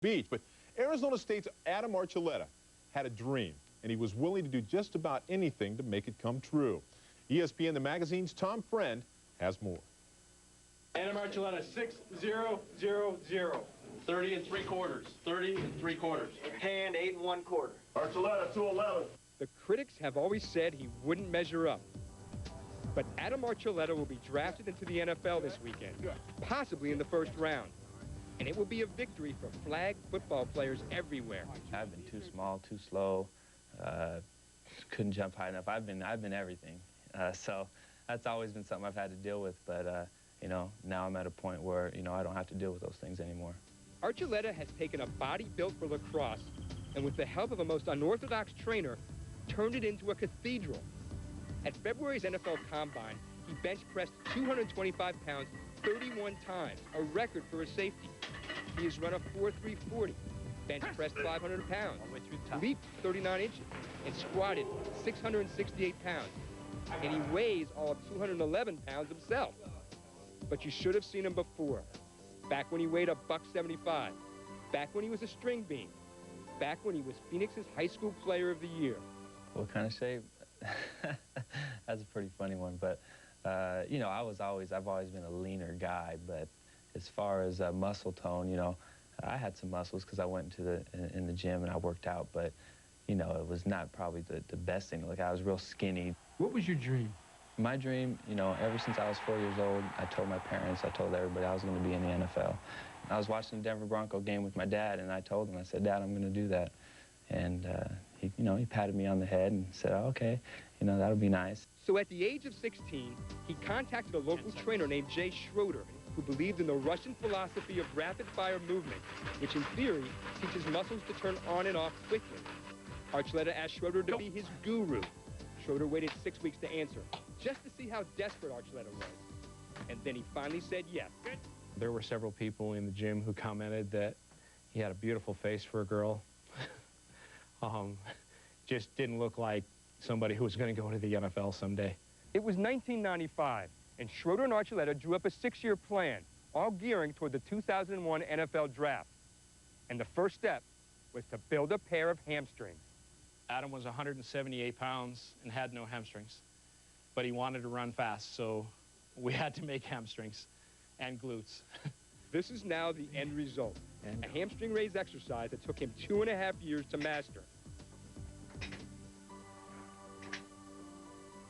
Beach. But Arizona State's Adam Archuleta had a dream, and he was willing to do just about anything to make it come true. ESPN The Magazine's Tom Friend has more. Adam Archuleta, 6-0-0-0. 30 3/4. 30 3/4. Hand 8 1/4. Archuleta, 211. The critics have always said he wouldn't measure up. But Adam Archuleta will be drafted into the NFL this weekend, possibly in the first round. And it will be a victory for flag football players everywhere. I've been too small, too slow, couldn't jump high enough. I've been everything. So that's always been something I've had to deal with. But, you know, now I'm at a point where, you know, I don't have to deal with those things anymore. Archuleta has taken a body built for lacrosse and with the help of a most unorthodox trainer, turned it into a cathedral. At February's NFL Combine, he bench pressed 225 pounds 31 times, a record for a safety. He has run a 4.340, bench pressed 500 pounds, leaped 39 inches, and squatted 668 pounds. And he weighs all of 211 pounds himself. But you should have seen him before. Back when he weighed a $175. Back when he was a string bean. Back when he was Phoenix's high school player of the year. What kind of shape? That's a pretty funny one, but you know, I've always been a leaner guy, but as far as muscle tone, you know, I had some muscles because I went in the gym and I worked out, but you know, it was not probably the best thing. Like, I was real skinny. What was your dream? My dream, you know, ever since I was 4 years old, I told my parents, I told everybody I was going to be in the NFL. I was watching the Denver Bronco game with my dad, and I told him, I said, Dad, I'm going to do that. And he, you know, he patted me on the head and said, oh, okay, you know, that'll be nice. So at the age of 16, he contacted a local trainer named Jay Schroeder, who believed in the Russian philosophy of rapid-fire movement, which in theory teaches muscles to turn on and off quickly. Archuleta asked Schroeder to be his guru. Schroeder waited 6 weeks to answer, just to see how desperate Archuleta was. And then he finally said yes. There were several people in the gym who commented that he had a beautiful face for a girl. Just didn't look like somebody who was going to go to the NFL someday. It was 1995, and Schroeder and Archuleta drew up a 6-year plan, all gearing toward the 2001 NFL Draft. And the first step was to build a pair of hamstrings. Adam was 178 pounds and had no hamstrings, but he wanted to run fast, so we had to make hamstrings and glutes. This is now the end result, a hamstring raise exercise that took him 2.5 years to master.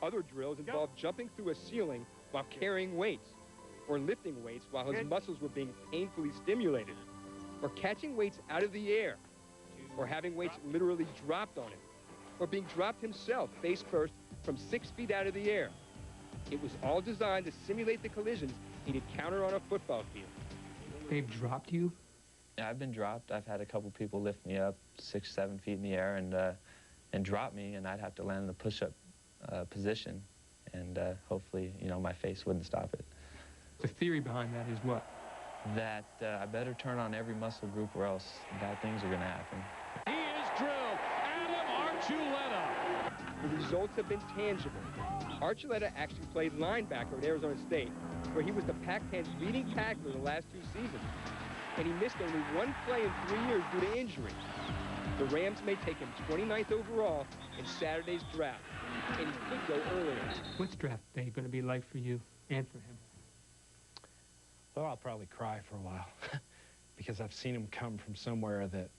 Other drills involved jumping through a ceiling while carrying weights, or lifting weights while his muscles were being painfully stimulated, or catching weights out of the air, or having weights literally dropped on him, or being dropped himself face first from 6 feet out of the air. It was all designed to simulate the collisions he'd encounter on a football field. They've dropped you? Yeah, I've been dropped. I've had a couple people lift me up 6, 7 feet in the air and drop me, and I'd have to land in a push-up position, and hopefully, you know, my face wouldn't stop it. The theory behind that is what? That I better turn on every muscle group or else bad things are going to happen. He is drilled. Adam Archuleta. The results have been tangible. Archuleta actually played linebacker at Arizona State, where he was the Pac-10's leading tackler the last 2 seasons. And he missed only 1 play in 3 years due to injury. The Rams may take him 29th overall in Saturday's draft, and he could go earlier. What's draft day going to be like for you and for him? Well, I'll probably cry for a while because I've seen him come from somewhere that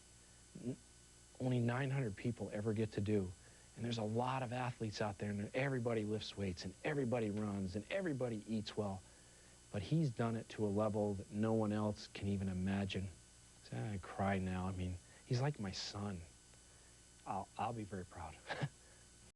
only 900 people ever get to do. And there's a lot of athletes out there, and everybody lifts weights, and everybody runs, and everybody eats well. But he's done it to a level that no one else can even imagine. So I cry now. I mean, he's like my son. I'll be very proud.